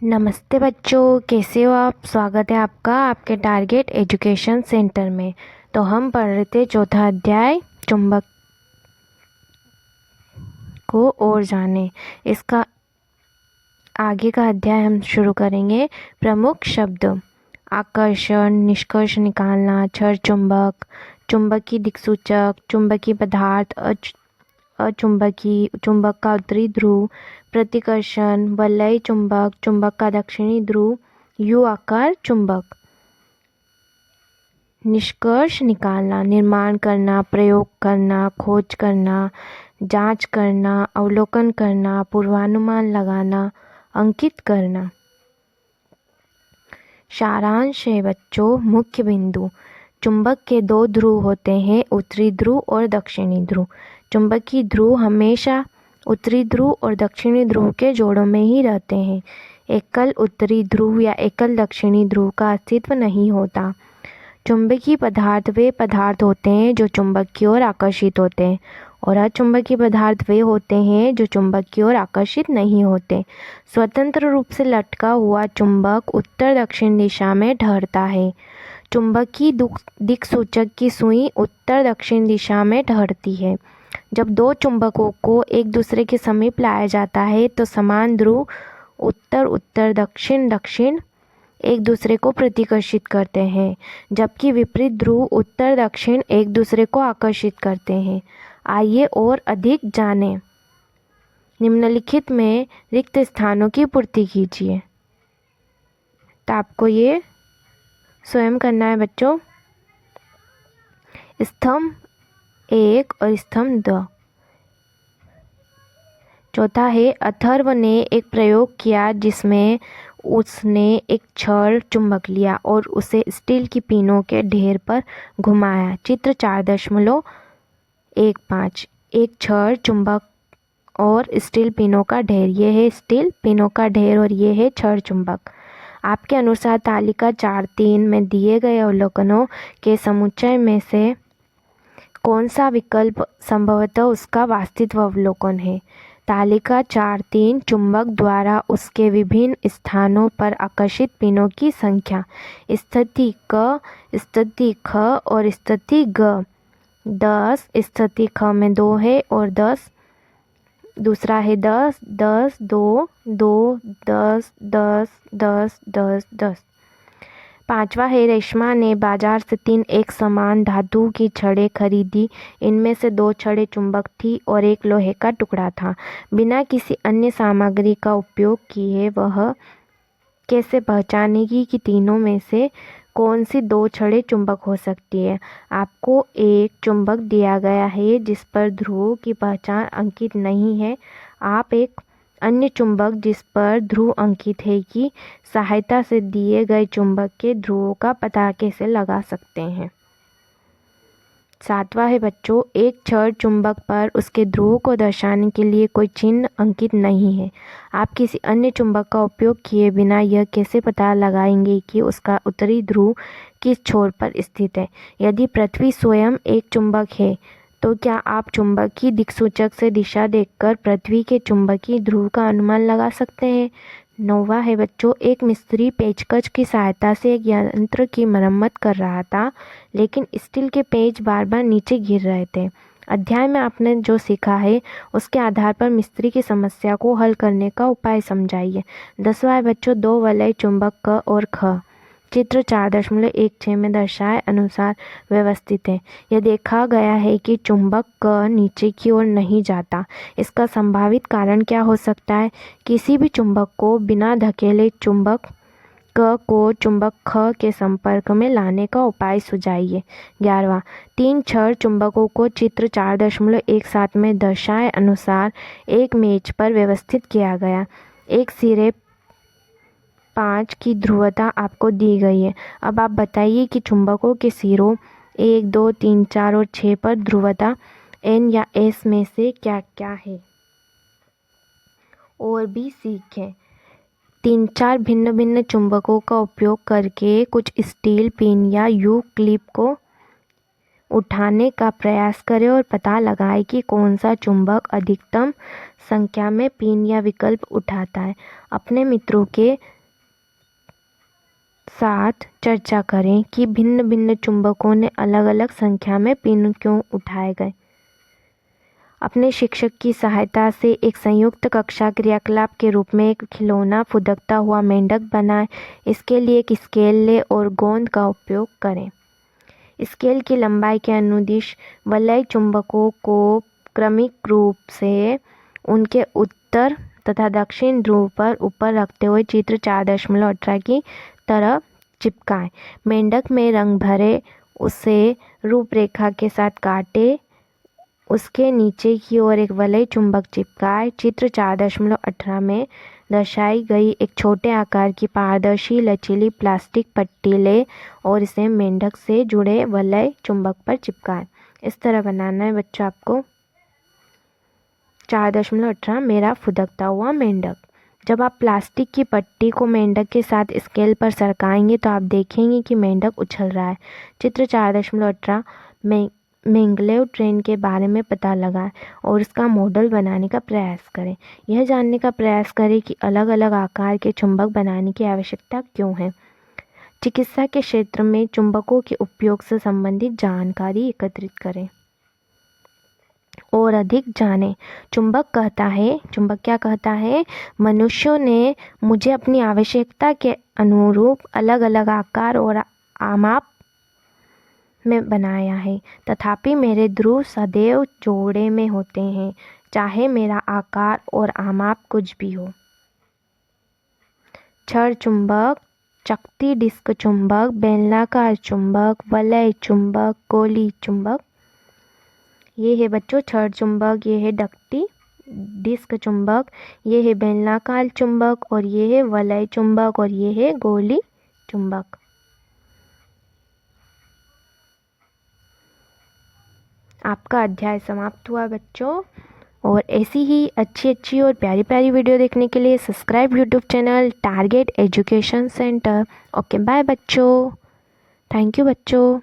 नमस्ते बच्चों, कैसे हो आप। स्वागत है आपका आपके टारगेट एजुकेशन सेंटर में। तो हम पढ़ रहे थे चौथा अध्याय चुंबक को और जाने। इसका आगे का अध्याय हम शुरू करेंगे। प्रमुख शब्द: आकर्षण, निष्कर्ष निकालना, छड़ चुंबक, चुंबकीय दिक्सूचक, चुंबकीय पदार्थ, अचुंबकीय, चुंबक का उत्तरी ध्रुव, प्रतिकर्षण, वलय चुंबक, चुंबक का दक्षिणी ध्रुव, यू आकार चुंबक। निष्कर्ष निकालना: निर्माण करना, प्रयोग करना, खोज करना, जांच करना, अवलोकन करना, पूर्वानुमान लगाना, अंकित करना। सारांश है बच्चों। मुख्य बिंदु: चुंबक के दो ध्रुव होते हैं, उत्तरी ध्रुव और दक्षिणी ध्रुव। चुंबकीय ध्रुव हमेशा उत्तरी ध्रुव और दक्षिणी ध्रुव के जोड़ों में ही रहते हैं। एकल उत्तरी ध्रुव या एकल दक्षिणी ध्रुव का अस्तित्व नहीं होता। चुंबकीय पदार्थ वे पदार्थ होते हैं जो चुंबक की ओर आकर्षित होते हैं, और अचुंबकीय पदार्थ वे होते हैं जो चुंबक की ओर आकर्षित नहीं होते। स्वतंत्र रूप से लटका हुआ चुंबक उत्तर दक्षिण दिशा में ठहरता है। चुंबकीय दिक्सूचक की सुई उत्तर दक्षिण दिशा में ठहरती है। जब दो चुंबकों को एक दूसरे के समीप लाया जाता है तो समान ध्रुव उत्तर उत्तर दक्षिण दक्षिण एक दूसरे को प्रतिकर्षित करते हैं, जबकि विपरीत ध्रुव उत्तर दक्षिण एक दूसरे को आकर्षित करते हैं। आइए और अधिक जानें। निम्नलिखित में रिक्त स्थानों की पूर्ति कीजिए। तो आपको ये स्वयं करना है बच्चों। स्तंभ 1 और स्तंभ 2। चौथा है, अथर्व ने एक प्रयोग किया जिसमें उसने एक छड़ चुंबक लिया और उसे स्टील की पिनों के ढेर पर घुमाया। चित्र 4.15। एक छड़ चुंबक और स्टील पिनों का ढेर। ये है स्टील पिनों का ढेर और ये है छड़ चुंबक। आपके अनुसार तालिका 4.3 में दिए गए अवलोकनों के समुच्चय में से कौन सा विकल्प संभवतः उसका वास्तविक अवलोकन है। तालिका 4.3 चुंबक द्वारा उसके विभिन्न स्थानों पर आकर्षित पिनों की संख्या। स्थिति क, स्थिति ख और स्थिति ग 10। स्थिति ख में 2 है और 10 दूसरा है 10 10 2 2 10 10 10 10 10। पांचवा है, रेशमा ने बाजार से 3 एक समान धातु की छड़ें खरीदी। इनमें से 2 छड़ें चुंबक थी और एक लोहे का टुकड़ा था। बिना किसी अन्य सामग्री का उपयोग किए वह कैसे पहचानेगी कि तीनों में से कौन सी 2 छड़ें चुंबक हो सकती है। आपको एक चुंबक दिया गया है जिस पर ध्रुव की पहचान अंकित नहीं है। आप एक अन्य चुंबक जिस पर ध्रुव अंकित है की सहायता से दिए गए चुंबक के ध्रुवों का पता कैसे लगा सकते हैं। 7वां है बच्चों, एक छड़ चुंबक पर उसके ध्रुव को दर्शाने के लिए कोई चिन्ह अंकित नहीं है। आप किसी अन्य चुंबक का उपयोग किए बिना यह कैसे पता लगाएंगे कि उसका उत्तरी ध्रुव किस छोर पर स्थित है। यदि पृथ्वी स्वयं एक चुंबक है तो क्या आप चुंबकीय दिक्सूचक से दिशा देखकर पृथ्वी के चुंबकीय ध्रुव का अनुमान लगा सकते हैं। 9वां है बच्चों, एक मिस्त्री पेचकस की सहायता से एक यंत्र की मरम्मत कर रहा था, लेकिन स्टील के पेच बार बार नीचे गिर रहे थे। अध्याय में आपने जो सीखा है उसके आधार पर मिस्त्री की समस्या को हल करने का उपाय समझाइए। 10वां है बच्चों, 2 वलय चुंबक क और ख चित्र 4.16 में दर्शाए अनुसार व्यवस्थित है। यह देखा गया है कि चुंबक क नीचे की ओर नहीं जाता। इसका संभावित कारण क्या हो सकता है। किसी भी चुंबक को बिना धकेले चुंबक क को चुंबक ख के संपर्क में लाने का उपाय सुझाइए। 11वां, 3 छड़ चुंबकों को चित्र 4.17 में दर्शाए अनुसार एक मेज पर व्यवस्थित किया गया। एक सिरे 5 की ध्रुवता आपको दी गई है। अब आप बताइए कि चुंबकों के सिरों 1 2 3 4 और 6 पर ध्रुवता N या S में से क्या क्या है। और भी सीखें। 3-4 भिन्न भिन्न चुंबकों का उपयोग करके कुछ स्टील पिन या यू क्लिप को उठाने का प्रयास करें और पता लगाएं कि कौन सा चुंबक अधिकतम संख्या में पिन या विकल्प उठाता है। अपने मित्रों के साथ चर्चा करें कि भिन्न भिन्न चुंबकों ने अलग अलग संख्या में पिन क्यों उठाए गए। अपने शिक्षक की सहायता से एक संयुक्त कक्षा क्रियाकलाप के रूप में एक खिलौना फुदकता हुआ मेंढक बनाएं। इसके लिए एक स्केल लें और गोंद का उपयोग करें। स्केल की लंबाई के अनुदिश वलय चुंबकों को क्रमिक रूप से उनके उत्तर तथा दक्षिण ध्रुव पर ऊपर रखते हुए चित्र 4.18 की तरह चिपकाएं। मेंढक में रंग भरे, उसे रूपरेखा के साथ काटे, उसके नीचे की ओर एक वलय चुंबक चिपकाए। चित्र 4.18 में दर्शाई गई एक छोटे आकार की पारदर्शी लचीली प्लास्टिक पट्टी ले और इसे मेंढक से जुड़े वलय चुंबक पर चिपकाएं। इस तरह बनाना है बच्चों आपको। 4.18 मेरा फुदकता हुआ मेंढक। जब आप प्लास्टिक की पट्टी को मेंढक के साथ स्केल पर सरकाएंगे तो आप देखेंगे कि मेंढक उछल रहा है। चित्र 4.18 में मैग्लेव ट्रेन के बारे में पता लगाएं और इसका मॉडल बनाने का प्रयास करें। यह जानने का प्रयास करें कि अलग अलग आकार के चुंबक बनाने की आवश्यकता क्यों है। चिकित्सा के क्षेत्र में चुंबकों के उपयोग से संबंधित जानकारी एकत्रित करें और अधिक जानें। चुंबक क्या कहता है, मनुष्यों ने मुझे अपनी आवश्यकता के अनुरूप अलग अलग आकार और आमाप में बनाया है, तथापि मेरे ध्रुव सदैव जोड़े में होते हैं, चाहे मेरा आकार और आमाप कुछ भी हो। छड़ चुंबक, चकती डिस्क चुंबक, बेलनाकार चुंबक, वलय चुंबक, गोली चुंबक। ये है बच्चों छड़ चुंबक, ये है डक्टी डिस्क चुंबक, ये है बेलनाकार चुंबक और ये है वलय चुंबक और ये है गोली चुंबक। आपका अध्याय समाप्त हुआ बच्चों। और ऐसी ही अच्छी और प्यारी वीडियो देखने के लिए subscribe YouTube channel target education centre. Okay bye बच्चों, थैंक यू बच्चों।